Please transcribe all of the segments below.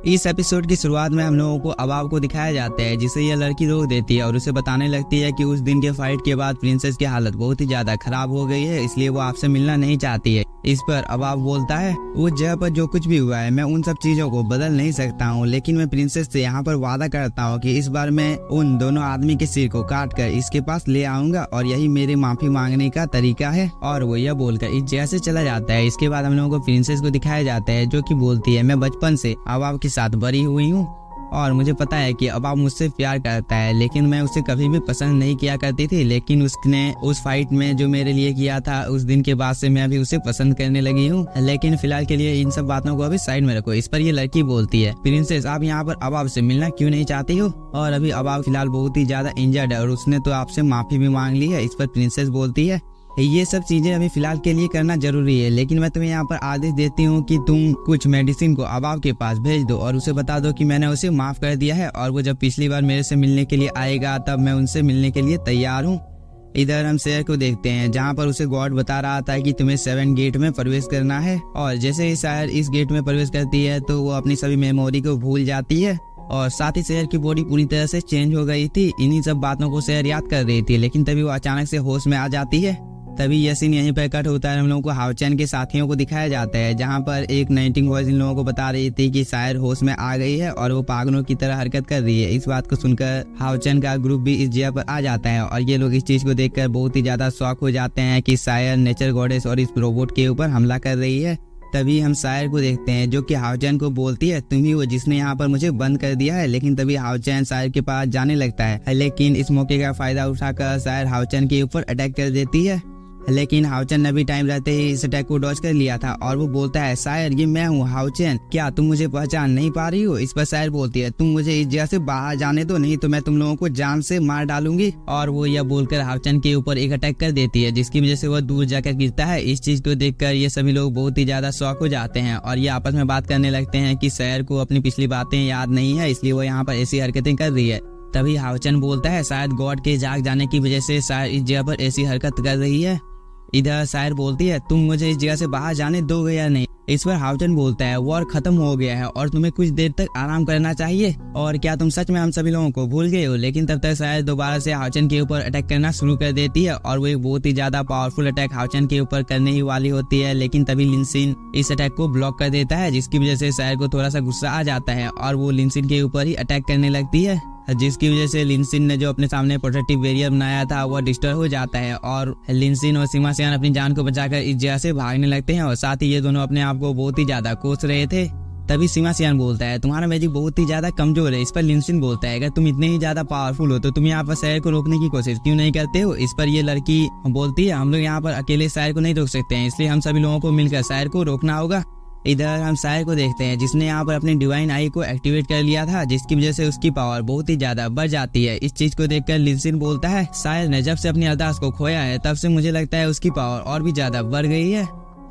इस एपिसोड की शुरुआत में हम लोगों को अबाब को दिखाया जाता है, जिसे यह लड़की रोक देती है और उसे बताने लगती है कि उस दिन के फाइट के बाद प्रिंसेस की हालत बहुत ही ज्यादा खराब हो गई है, इसलिए वो आपसे मिलना नहीं चाहती है। इस पर अबाब बोलता है, उस जगह पर जो कुछ भी हुआ है मैं उन सब चीजों को बदल नहीं सकता हूँ, लेकिन मैं प्रिंसेस से यहाँ पर वादा करता हूँ कि इस बार मैं उन दोनों आदमी के सिर को काट कर इसके पास ले आऊंगा और यही मेरे माफी मांगने का तरीका है। और वो यह बोलकर इस जगह से चला जाता है। इसके बाद हम लोगों को प्रिंसेस को दिखाया जाता है, जो कि बोलती है, मैं बचपन से अबाब के साथ बड़ी हुई हूँ और मुझे पता है कि अबाब मुझसे प्यार करता है, लेकिन मैं उसे कभी भी पसंद नहीं किया करती थी। लेकिन उसने उस फाइट में जो मेरे लिए किया था, उस दिन के बाद से मैं अभी उसे पसंद करने लगी हूँ। लेकिन फिलहाल के लिए इन सब बातों को अभी साइड में रखो। इस पर ये लड़की बोलती है, प्रिंसेस आप यहाँ पर अबाब से मिलना क्यों नहीं चाहती हो? और अभी अबाब फिलहाल बहुत ही ज्यादा इंजर्ड है और उसने तो आपसे माफी भी मांग ली है। इस पर प्रिंसेस बोलती है, ये सब चीजें अभी फिलहाल के लिए करना जरूरी है, लेकिन मैं तुम्हें यहाँ पर आदेश देती हूँ कि तुम कुछ मेडिसिन को अबाब के पास भेज दो और उसे बता दो कि मैंने उसे माफ कर दिया है और वो जब पिछली बार मेरे से मिलने के लिए आएगा तब मैं उनसे मिलने के लिए तैयार हूँ। इधर हम शेर को देखते हैं, जहाँ पर उसे गॉड बता रहा था कि तुम्हें 7 गेट में प्रवेश करना है और जैसे ही शायर इस गेट में प्रवेश करती है तो वो अपनी सभी मेमोरी को भूल जाती है और साथ ही शेर की बॉडी पूरी तरह से चेंज हो गई थी। इन्हीं सब बातों को शेर याद कर रही थी, लेकिन तभी वो अचानक से होश में आ जाती है। तभी यह सीन यहीं पर कट होता है। हम लोगों को हाउचैन के साथियों को दिखाया जाता है, जहां पर एक नाइटिंग वॉइस इन लोगों को बता रही थी कि शायर होश में आ गई है और वो पागलों की तरह हरकत कर रही है। इस बात को सुनकर हाउचैन का ग्रुप भी इस जगह पर आ जाता है और ये लोग इस चीज को देखकर बहुत ही ज्यादा शॉक हो जाते हैं कि शायर नेचर गॉडेस और इस रोबोट के ऊपर हमला कर रही है। तभी हम शायर को देखते हैं, जो कि हाउचैन को बोलती है, तुम ही वो जिसने यहाँ पर मुझे बंद कर दिया है। लेकिन तभी हाउचैन शायर के पास जाने लगता है, लेकिन इस मौके का फायदा उठाकर शायर हाउचैन के ऊपर अटैक कर देती है। लेकिन हाउचैन ने भी टाइम रहते ही इस अटैक को डॉज कर लिया था और वो बोलता है, शायर ये मैं हूँ हाउचैन, क्या तुम मुझे पहचान नहीं पा रही हो? इस पर शायर बोलती है, तुम मुझे इस जगह से बाहर जाने दो, नहीं तो मैं तुम लोगों को जान से मार डालूंगी। और वो यह बोलकर हाउचैन के ऊपर एक अटैक कर देती है, जिसकी वजह से वह दूर जाकर गिरता है। इस चीज को देखकर ये सभी लोग बहुत ही ज्यादा शॉक हो जाते हैं और ये आपस में बात करने लगते हैं कि शायर को अपनी पिछली बातें याद नहीं है, इसलिए वो यहाँ पर ऐसी हरकतें कर रही है। तभी हाउचैन बोलता है, शायद गॉड के जाग जाने की वजह से शायर इस जगह पर ऐसी हरकत कर रही है। इधर शायर बोलती है, तुम मुझे इस जगह से बाहर जाने दोगे या नहीं? इस पर हाउचैन बोलता है, वॉर खत्म हो गया है और तुम्हें कुछ देर तक आराम करना चाहिए। और क्या तुम सच में हम सभी लोगों को भूल गए हो? लेकिन तब तक शायर दोबारा से हाउचैन के ऊपर अटैक करना शुरू कर देती है और वो एक बहुत ही ज्यादा पावरफुल अटैक हाउचैन के ऊपर करने ही वाली होती है। लेकिन तभी लिनसिन इस अटैक को ब्लॉक कर देता है, जिसकी वजह से शायर को थोड़ा सा गुस्सा आ जाता है और वो लिनसिन के ऊपर ही अटैक करने लगती है, जिसकी वजह से लिनसिन ने जो अपने सामने प्रोटेक्टिव बैरियर बनाया था वो डिस्ट्रॉय हो जाता है और लिनसिन और सीमा सियान अपनी जान को बचाकर इस जगह से भागने लगते हैं और साथ ही ये दोनों अपने आप को बहुत ही ज्यादा कोस रहे थे। तभी सीमा सियान बोलता है, तुम्हारा मैजिक बहुत ही ज्यादा कमजोर है। इस पर लिनसिन बोलता है, अगर तुम इतने ही ज्यादा पावरफुल हो तो तुम यहाँ पर शायर को रोकने की कोशिश क्यों नहीं करते हो? इस पर ये लड़की बोलती है, हम लोग यहाँ पर अकेले शायर को नहीं रोक सकते हैं, इसलिए हम सभी लोगों को मिलकर शायर को रोकना होगा। इधर हम शायर को देखते हैं, जिसने यहाँ पर अपनी डिवाइन आई को एक्टिवेट कर लिया था, जिसकी वजह से उसकी पावर बहुत ही ज्यादा बढ़ जाती है। इस चीज को देखकर लिनसिन बोलता है, शायर ने जब से अपनी अरदास को खोया है तब से मुझे लगता है उसकी पावर और भी ज्यादा बढ़ गई है।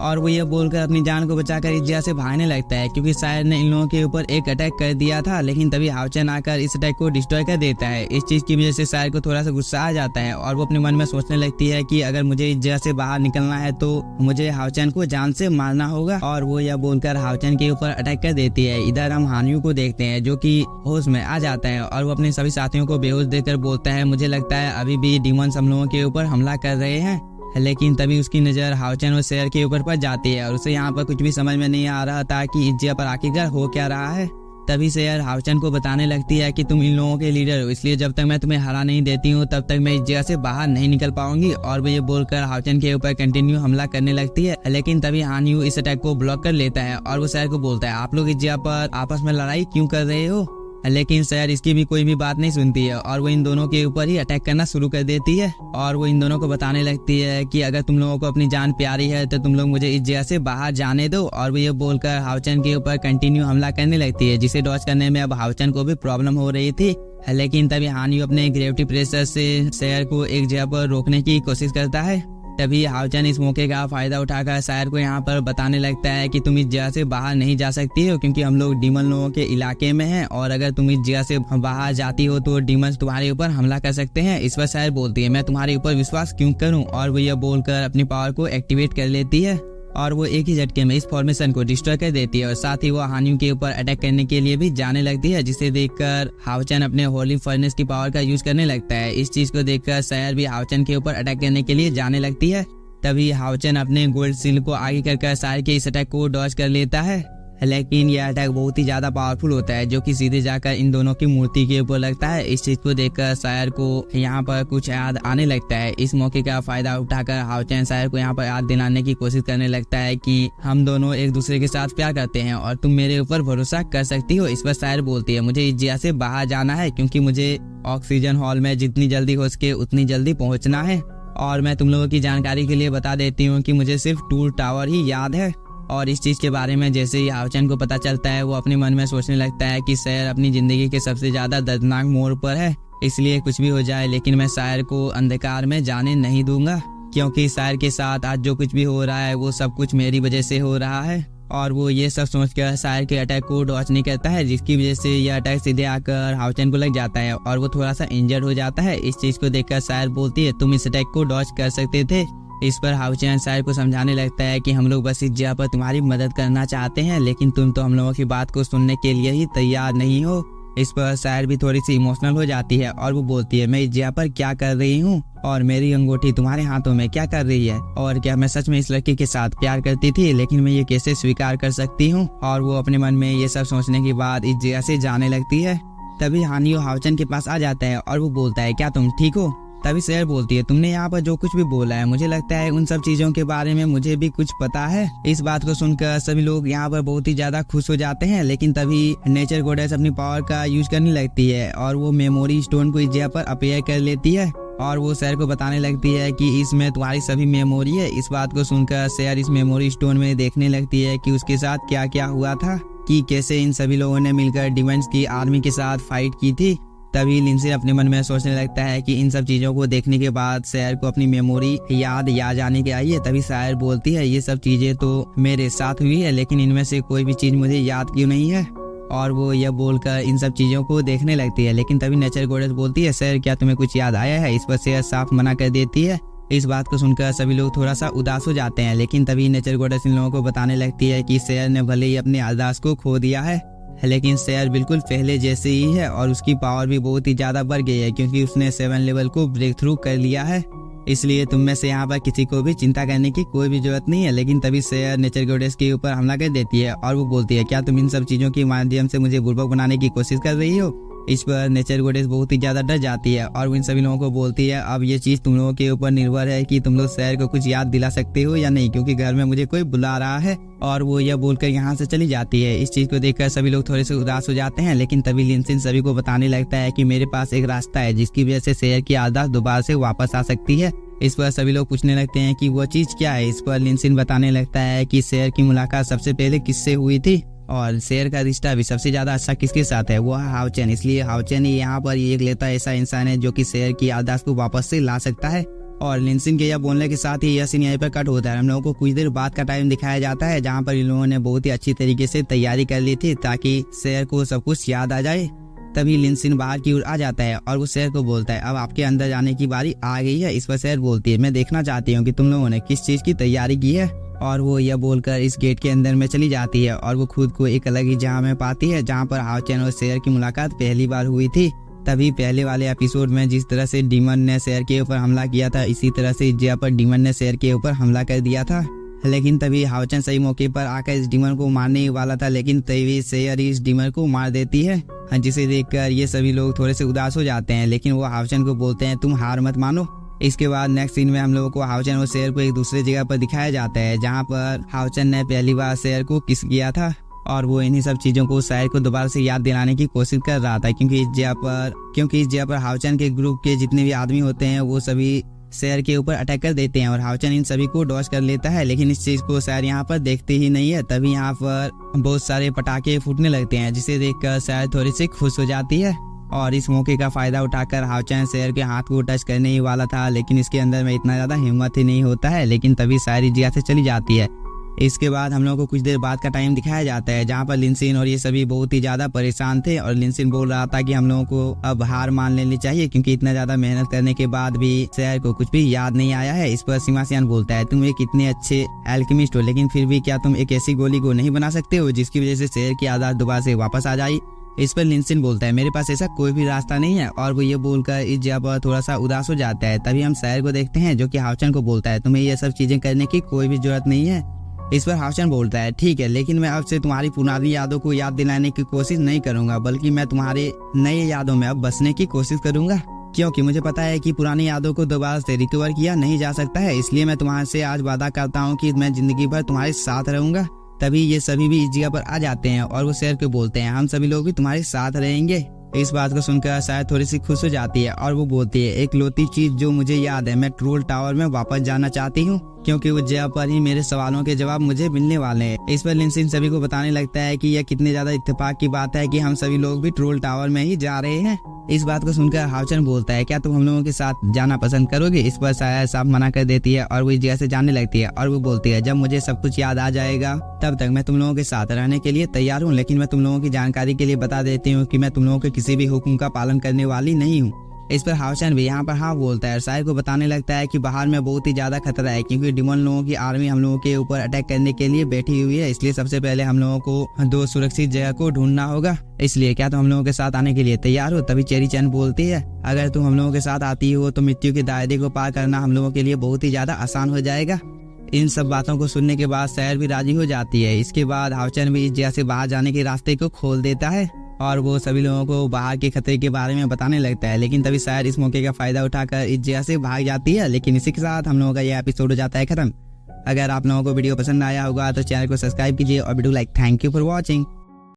और वो ये बोलकर अपनी जान को बचाकर इस जगह से भागने लगता है, क्योंकि शायर ने इन लोगों के ऊपर एक अटैक कर दिया था। लेकिन तभी हाउचैन आकर इस अटैक को डिस्ट्रॉय कर देता है। इस चीज की वजह से शायर को थोड़ा सा गुस्सा आ जाता है और वो अपने मन में सोचने लगती है कि अगर मुझे इस जगह से बाहर निकलना है तो मुझे हाउचैन को जान से मारना होगा। और वो यह बोलकर हाउचैन के ऊपर अटैक कर देती है। इधर हम हानियू को देखते हैं, जो कि होश में आ जाता है और वो अपने सभी साथियों को बेहोश देकर बोलता है, मुझे लगता है अभी भी डीमंस हम लोगों के ऊपर हमला कर रहे हैं। लेकिन तभी उसकी नजर हाउचैन और शेर के ऊपर पड़ जाती है और उसे यहाँ पर कुछ भी समझ में नहीं आ रहा था कि इस जगह पर आखिरकार हो क्या रहा है। तभी शेर हाउचैन को बताने लगती है कि तुम इन लोगों के लीडर हो, इसलिए जब तक मैं तुम्हें हरा नहीं देती हूँ तब तक मैं इस जगह से बाहर नहीं निकल पाऊंगी। और वो ये बोलकर हाउचैन के ऊपर कंटिन्यू हमला करने लगती है। लेकिन तभी हानियू इस अटैक को ब्लॉक कर लेता है और वो शेर को बोलता है, आप लोग इस जगह पर आपस में लड़ाई क्यों कर रहे हो? लेकिन शायर इसकी भी कोई भी बात नहीं सुनती है और वो इन दोनों के ऊपर ही अटैक करना शुरू कर देती है। और वो इन दोनों को बताने लगती है कि अगर तुम लोगों को अपनी जान प्यारी है तो तुम लोग मुझे इस जगह से बाहर जाने दो। और वो ये बोलकर हाउचैन के ऊपर कंटिन्यू हमला करने लगती है, जिसे डॉज करने में अब हाउचैन को भी प्रॉब्लम हो रही थी। लेकिन तभी हानियू अपने ग्रेविटी प्रेशर से शायर को एक जगह पर रोकने की कोशिश करता है। तभी हाउचैन इस मौके का फायदा उठाकर शायर को यहाँ पर बताने लगता है कि तुम इस जगह से बाहर नहीं जा सकती हो, क्योंकि हम लोग डीमन लोगों के इलाके में हैं और अगर तुम इस जगह से बाहर जाती हो तो डीमन तुम्हारे ऊपर हमला कर सकते हैं। इस पर शायर बोलती है, मैं तुम्हारे ऊपर विश्वास क्यों करूं? और वो यह बोलकर अपनी पावर को एक्टिवेट कर लेती है। और वो एक ही झटके में इस फॉर्मेशन को डिस्ट्रॉय कर देती है और साथ ही वो हानियों के ऊपर अटैक करने के लिए भी जाने लगती है, जिसे देखकर हाओचन अपने होली फर्नेस की पावर का यूज करने लगता है। इस चीज को देखकर सैर भी हाओचन के ऊपर अटैक करने के लिए जाने लगती है। तभी हाओचन अपने गोल्ड सील को आगे कर सैर के इस अटैक को डॉज कर लेता है, लेकिन यह अटैक बहुत ही ज्यादा पावरफुल होता है जो कि सीधे जाकर इन दोनों की मूर्ति के ऊपर लगता है। इस चीज को देखकर शायर को यहाँ पर कुछ याद आने लगता है। इस मौके का फायदा उठाकर हाओचन शायर को यहाँ पर याद दिलाने की कोशिश करने लगता है कि हम दोनों एक दूसरे के साथ प्यार करते हैं और तुम मेरे ऊपर भरोसा कर सकती हो। इस पर शायर बोलती है, मुझे इस जगह से बाहर जाना है क्योंकि मुझे ऑक्सीजन हॉल में जितनी जल्दी हो सके उतनी जल्दी पहुँचना है। और मैं तुम लोगों की जानकारी के लिए बता देती हूँ कि मुझे सिर्फ टूल टावर ही याद है। और इस चीज के बारे में जैसे ही हाओचन को पता चलता है वो अपने मन में सोचने लगता है कि शायर अपनी जिंदगी के सबसे ज्यादा दर्दनाक मोड़ पर है, इसलिए कुछ भी हो जाए लेकिन मैं शायर को अंधकार में जाने नहीं दूंगा, क्योंकि शायर के साथ आज जो कुछ भी हो रहा है वो सब कुछ मेरी वजह से हो रहा है। और वो ये सब सोचकर शायर के अटैक को डॉज नहीं करता है, जिसकी वजह से यह अटैक सीधे आकर हाओचन को लग जाता है और वो थोड़ा सा इंजर्ड हो जाता है। इस चीज को देखकर शायर बोलती है, तुम इस अटैक को डॉज कर सकते थे। इस पर हाओचन शायर को समझाने लगता है कि हम लोग बस इस जगह पर तुम्हारी मदद करना चाहते हैं, लेकिन तुम तो हम लोगों की बात को सुनने के लिए ही तैयार नहीं हो। इस पर शायर भी थोड़ी सी इमोशनल हो जाती है और वो बोलती है, मैं इस जगह पर क्या कर रही हूँ और मेरी अंगूठी तुम्हारे हाथों में क्या कर रही है, और क्या मैं सच में इस लड़की के साथ प्यार करती थी, लेकिन मैं ये कैसे स्वीकार कर सकती हूँ। और वो अपने मन में ये सब सोचने के बाद इस जगह से जाने लगती है। तभी हानियो हाओचन के पास आ जाता है और वो बोलता है, क्या तुम ठीक हो। तभी शायर बोलती है, तुमने यहाँ पर जो कुछ भी बोला है मुझे लगता है उन सब चीजों के बारे में मुझे भी कुछ पता है। इस बात को सुनकर सभी लोग यहाँ पर बहुत ही ज्यादा खुश हो जाते हैं, लेकिन तभी नेचर गॉडेस अपनी पावर का यूज करने लगती है और वो मेमोरी स्टोन को इस जगह पर अपीयर कर लेती है और वो शायर को बताने लगती है कि इसमें तुम्हारी सभी मेमोरी है। इस बात को सुनकर शायर इस मेमोरी स्टोन में देखने लगती है कि उसके साथ क्या क्या हुआ था, कि कैसे इन सभी लोगों ने मिलकर डिमंस की आर्मी के साथ फाइट की थी। तभी लिंसिन अपने मन में सोचने लगता है कि इन सब चीजों को देखने के बाद शायर को अपनी मेमोरी याद जाने की आई है। तभी शायर बोलती है, ये सब चीजें तो मेरे साथ हुई है, लेकिन इनमें से कोई भी चीज मुझे याद क्यों नहीं है। और वो यह बोलकर इन सब चीजों को देखने लगती है, लेकिन तभी नेचर गॉडेस बोलती है, शायर क्या तुम्हें कुछ याद आया है। इस पर शायर साफ मना कर देती है। इस बात को सुनकर सभी लोग थोड़ा सा उदास हो जाते हैं, लेकिन तभी नेचर गॉडेस इन लोगों को बताने लगती है कि शायर ने भले ही अपने याददाश्त को खो दिया है, लेकिन शायर बिल्कुल पहले जैसे ही है और उसकी पावर भी बहुत ही ज्यादा बढ़ गई है, क्योंकि उसने 7 लेवल को ब्रेक थ्रू कर लिया है। इसलिए तुम में से यहाँ पर किसी को भी चिंता करने की कोई भी जरूरत नहीं है। लेकिन तभी शायर नेचर गॉडेस के ऊपर हमला कर देती है और वो बोलती है, क्या तुम इन सब चीजों के माध्यम से मुझे बुर्बक बनाने की कोशिश कर रही हो। इस पर नेचर गॉडेस बहुत ही ज्यादा डर जाती है और इन सभी लोगों को बोलती है, अब ये चीज तुम लोगों के ऊपर निर्भर है कि तुम लोग शायर को कुछ याद दिला सकते हो या नहीं, क्योंकि घर में मुझे कोई बुला रहा है। और वो यह बोलकर यहाँ से चली जाती है। इस चीज को देखकर सभी लोग थोड़े से उदास हो जाते हैं, लेकिन तभी लिंसिन सभी को बताने लगता है कि मेरे पास एक रास्ता है जिसकी वजह से शायर की याददाश्त दोबारा से वापस आ सकती है। इस पर सभी लोग पूछने लगते हैं कि वो चीज क्या है। इस पर लिंसिन बताने लगता है कि शायर की मुलाकात सबसे पहले किससे हुई थी और शायर का रिश्ता भी सबसे ज्यादा अच्छा किसके साथ है, वो है हाओचन। इसलिए हाओचन ही यहाँ पर एक लेता ऐसा इंसान है जो कि शायर की याददाश्त को वापस से ला सकता है। और लिंसिन के यह बोलने के साथ ही यह सीन यहीं पर कट होता है। हम लोगों को कुछ देर बाद का टाइम दिखाया जाता है जहाँ पर इन लोगों ने बहुत ही अच्छी तरीके से तैयारी कर ली थी ताकि शायर को सब कुछ याद आ जाए। तभी लिंसिन बाहर की ओर आ जाता है और वो शायर को बोलता है, अब आपके अंदर जाने की बारी आ गई है। इस पर शायर बोलती है, मैं देखना चाहती हूँ कि तुम लोगों ने किस चीज की तैयारी की है। और वो यह बोलकर इस गेट के अंदर में चली जाती है और वो खुद को एक अलग ही जगह में पाती है जहाँ पर हाओचन और शायर की मुलाकात पहली बार हुई थी। तभी पहले वाले एपिसोड में जिस तरह से डीमन ने शायर के ऊपर हमला किया था, इसी तरह से इस जगह पर डीमन ने शायर के ऊपर हमला कर दिया था। लेकिन तभी हाओचन सही मौके पर आकर इस डीमन को मारने ही वाला था, लेकिन तभी शायर इस डीमन को मार देती है, जिसे देखकर ये सभी लोग थोड़े से उदास हो जाते हैं। लेकिन वो हाओचन को बोलते हैं, तुम हार मत मानो। इसके बाद नेक्स्ट सीन में हम लोगों को हाओचन और शायर को एक दूसरे जगह पर दिखाया जाता है जहाँ पर हाओचन ने पहली बार शायर को किस किया था और वो इन्हीं सब चीजों को शायर को दोबारा से याद दिलाने की कोशिश कर रहा था, क्योंकि इस जगह पर हाओचन के ग्रुप के जितने भी आदमी होते हैं वो सभी शायर के ऊपर अटैक कर देते हैं और हाओचन इन सभी को डॉज कर लेता है। लेकिन इस चीज को शायर यहाँ पर देखते ही नहीं है। तभी यहाँ पर बहुत सारे पटाखे फूटने लगते हैं जिसे देखकर शायर थोड़ी सी खुश हो जाती है और इस मौके का फायदा उठाकर हाओचन शायर के हाथ को टच करने ही वाला था, लेकिन इसके अंदर में इतना ज्यादा हिम्मत ही नहीं होता है। लेकिन तभी शायर इस जगह से चली जाती है। इसके बाद हम लोगों को कुछ देर बाद का टाइम दिखाया जाता है जहाँ पर लिनसिन और ये सभी बहुत ही ज्यादा परेशान थे और लिनसिन बोल रहा था कि हम लोगों को अब हार मान लेनी चाहिए क्योंकि इतना ज्यादा मेहनत करने के बाद भी शहर को कुछ भी याद नहीं आया है। इस पर सिमासियान बोलता है तुम एक इतने अच्छे एल्केमिस्ट हो लेकिन फिर भी क्या तुम एक ऐसी गोली को नहीं बना सकते हो जिसकी वजह से शहर की यादाश्त दोबारा से वापस आ जाए। इस पर लिनसिन बोलता है मेरे पास ऐसा कोई भी रास्ता नहीं है और वो ये बोलकर इस जगह पर थोड़ा सा उदास हो जाता है। तभी हम शहर को देखते हैं जो कि हाउचन को बोलता है तुम्हें ये सब चीजें करने की कोई भी जरूरत नहीं है। इस पर हाउचन बोलता है ठीक है लेकिन मैं अब से तुम्हारी पुरानी यादों को याद दिलाने की कोशिश नहीं करूंगा बल्कि मैं तुम्हारे नए यादों में अब बसने की कोशिश करूंगा क्योंकि मुझे पता है कि पुरानी यादों को दोबारा से रिकवर किया नहीं जा सकता है। इसलिए मैं तुम्हारे से आज वादा करता हूँ कि मैं जिंदगी भर तुम्हारे साथ रहूंगा। तभी ये सभी भी इस जगह पर आ जाते हैं और वो शेर को बोलते हैं हम सभी लोग भी तुम्हारे साथ रहेंगे। इस बात को सुनकर शायद थोड़ी सी खुश हो जाती है और वो बोलती है एक लौती चीज जो मुझे याद है मैं ट्रोल टावर में वापस जाना चाहती हूँ क्योंकि उस जगह पर ही मेरे सवालों के जवाब मुझे मिलने वाले हैं। इस पर लिनसिन सभी को बताने लगता है कि यह कितने ज्यादा इत्तेफाक की बात है कि हम सभी लोग भी ट्रोल टावर में ही जा रहे हैं। इस बात को सुनकर हाउचन बोलता है क्या तुम हम लोगों के साथ जाना पसंद करोगे। इस पर शायद साफ मना कर देती है और वो इस जगह से जाने लगती है और वो बोलती है जब मुझे सब कुछ याद आ जाएगा तब तक मैं तुम लोगों के साथ रहने के लिए तैयार हूँ लेकिन मैं तुम लोगों की जानकारी के लिए बता देती हूँ कि मैं तुम लोगों के किसी भी हुक्म का पालन करने वाली नहीं हूँ। इस पर हाउचन भी यहाँ पर हाँ बोलता है और शायर को बताने लगता है कि बाहर में बहुत ही ज्यादा खतरा है क्योंकि डिमन लोगों की आर्मी हम लोगों के ऊपर अटैक करने के लिए बैठी हुई है। इसलिए सबसे पहले हम लोगों को दो सुरक्षित जगह को ढूंढना होगा। इसलिए क्या तुम हम लोगों के साथ आने के लिए तैयार हो। तभी चेरी चैन बोलती है अगर तुम हम लोगों के साथ आती हो तो मृत्यु के दायरे को पार करना हम लोगों के लिए बहुत ही ज्यादा आसान हो जाएगा। इन सब बातों को सुनने के बाद शायर भी राजी हो जाती है। इसके बाद हाउचन भी इस जगह से बाहर जाने के रास्ते को खोल देता है और वो सभी लोगों को बाहर के खतरे के बारे में बताने लगता है लेकिन तभी शायर इस मौके का फायदा उठाकर इस जगह से भाग जाती है। लेकिन इसी के साथ हम लोगों का यह एपिसोड हो जाता है खत्म। अगर आप लोगों को वीडियो पसंद आया होगा तो चैनल को सब्सक्राइब कीजिए और video like. Thank you for watching.